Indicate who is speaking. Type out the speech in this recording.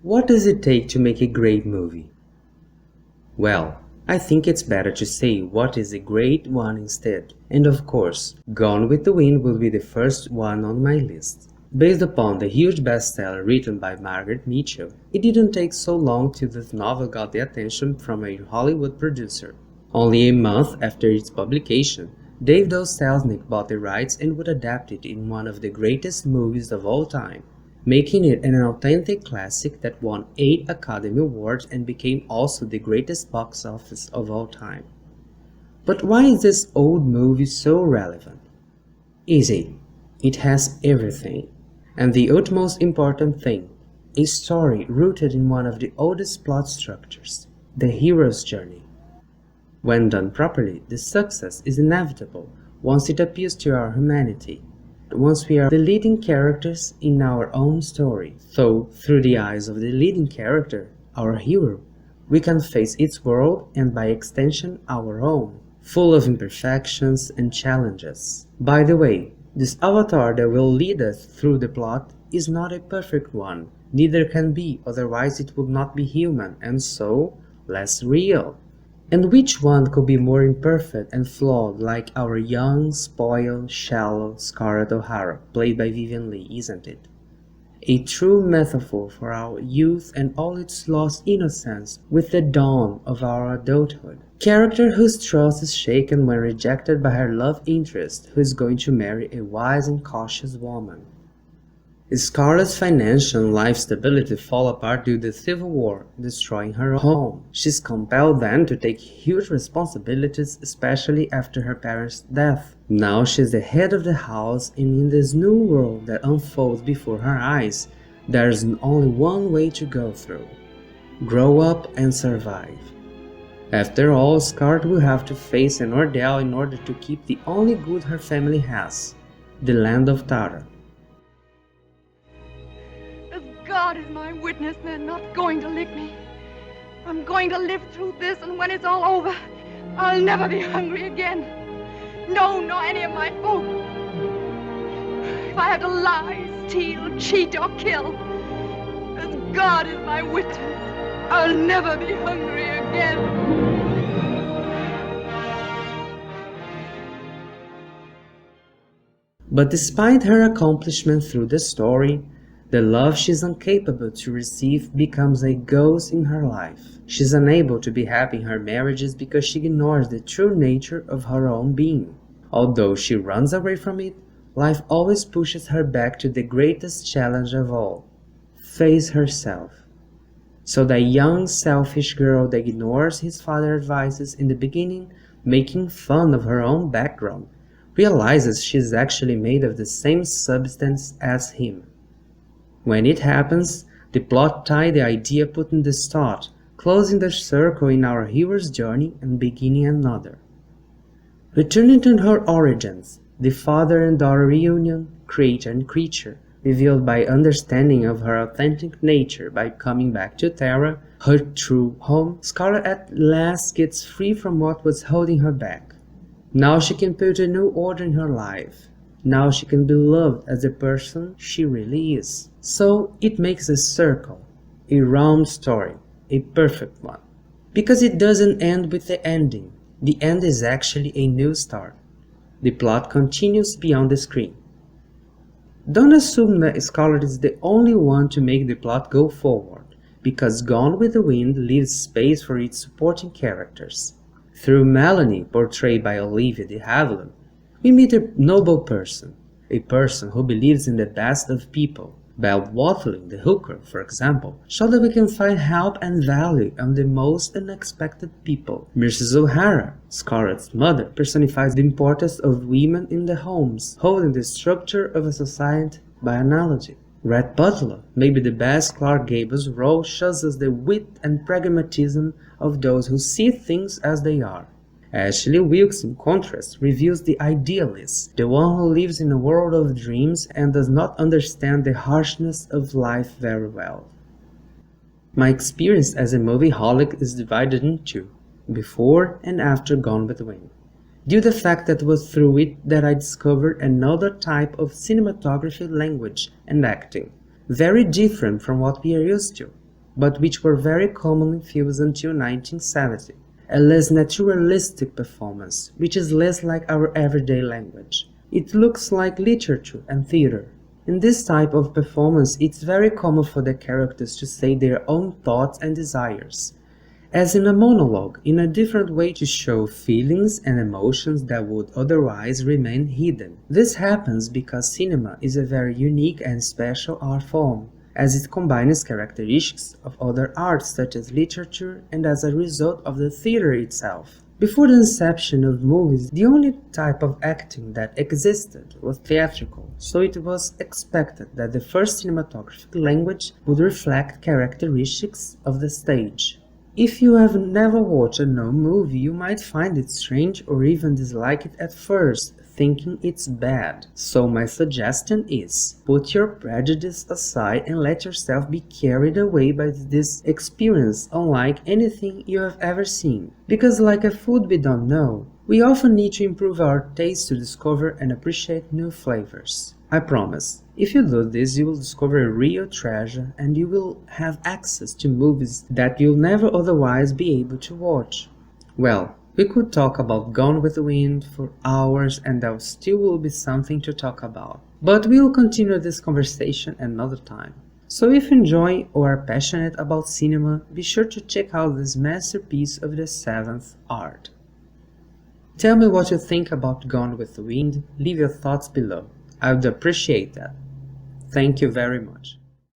Speaker 1: What does it take to make a great movie? Well, I think it's better to say what is a great one instead. And of course, Gone with the Wind will be the first one on my list. Based upon the huge bestseller written by Margaret Mitchell, it didn't take so long till this novel got the attention from a Hollywood producer. Only a month after its publication, David O. Selznick bought the rights and would adapt it in one of the greatest movies of all time, making it an authentic classic that won 8 Academy Awards and became also the greatest box office of all time. But why is this old movie so relevant? Easy. It has everything. And the utmost important thing, a story rooted in one of the oldest plot structures, the hero's journey. When done properly, the success is inevitable once it appeals to our humanity, once we are the leading characters in our own story. So, through the eyes of the leading character, our hero, we can face its world and by extension our own, full of imperfections and challenges. By the way, this avatar that will lead us through the plot is not a perfect one, neither can be, otherwise it would not be human and so, less real. And which one could be more imperfect and flawed like our young, spoiled, shallow Scarlett O'Hara, played by Vivien Leigh, isn't it? A true metaphor for our youth and all its lost innocence with the dawn of our adulthood. Character whose trust is shaken when rejected by her love interest, who is going to marry a wise and cautious woman. Scarlett's financial and life stability fall apart due to the Civil War, destroying her home. She's compelled then to take huge responsibilities, especially after her parents' death. Now she's the head of the house, and in this new world that unfolds before her eyes, there's only one way to go through: grow up and survive. After all, Scarlett will have to face an ordeal in order to keep the only good her family has, the land of Tara.
Speaker 2: God is my witness, they're not going to lick me. I'm going to live through this, and when it's all over, I'll never be hungry again. No, nor any of my folk. If I have to lie, steal, cheat, or kill, as God is my witness, I'll never be hungry again.
Speaker 1: But despite her accomplishment through the story, the love she's incapable to receive becomes a ghost in her life. She's unable to be happy in her marriages because she ignores the true nature of her own being. Although she runs away from it, life always pushes her back to the greatest challenge of all: face herself. So the young, selfish girl that ignores his father's advices in the beginning, making fun of her own background, realizes she's actually made of the same substance as him. When it happens, the plot ties the idea put in the start, closing the circle in our hero's journey and beginning another. Returning to her origins, the father and daughter reunion, creator and creature, revealed by understanding of her authentic nature by coming back to Tara, her true home, Scarlett at last gets free from what was holding her back. Now she can put a new order in her life. Now she can be loved as the person she really is. So it makes a circle, a round story, a perfect one. Because it doesn't end with the ending. The end is actually a new start. The plot continues beyond the screen. Don't assume that Scarlett is the only one to make the plot go forward, because Gone with the Wind leaves space for its supporting characters. Through Melanie, portrayed by Olivia de Havilland, we meet a noble person, a person who believes in the best of people. Belle Watling, the hooker, for example, shows that we can find help and value on the most unexpected people. Mrs. O'Hara, Scarlett's mother, personifies the importance of women in the homes, holding the structure of a society by analogy. Rhett Butler, maybe the best Clark Gable's role, shows us the wit and pragmatism of those who see things as they are. Ashley Wilkes, in contrast, reveals the idealist, the one who lives in a world of dreams and does not understand the harshness of life very well. My experience as a movie-holic is divided in two, before and after Gone with the Wind, due to the fact that it was through it that I discovered another type of cinematography, language, and acting, very different from what we are used to. but which were very common in films until 1970. A less naturalistic performance, which is less like our everyday language. It looks like literature and theater. In this type of performance, it's very common for the characters to say their own thoughts and desires, as in a monologue, in a different way to show feelings and emotions that would otherwise remain hidden. This happens because cinema is a very unique and special art form, as it combines characteristics of other arts such as literature and as a result of the theater itself. Before the inception of movies, the only type of acting that existed was theatrical, so it was expected that the first cinematographic language would reflect characteristics of the stage. If you have never watched a known movie, you might find it strange or even dislike it at first, thinking it's bad. So my suggestion is, put your prejudice aside and let yourself be carried away by this experience unlike anything you have ever seen. Because like a food we don't know, we often need to improve our taste to discover and appreciate new flavors. I promise, if you do this, you will discover a real treasure and you will have access to movies that you'll never otherwise be able to watch. Well, we could talk about Gone with the Wind for hours and there still will be something to talk about. But we will continue this conversation another time. So if you enjoy or are passionate about cinema, be sure to check out this masterpiece of the 7th art. Tell me what you think about Gone with the Wind, leave your thoughts below. I would appreciate that. Thank you very much.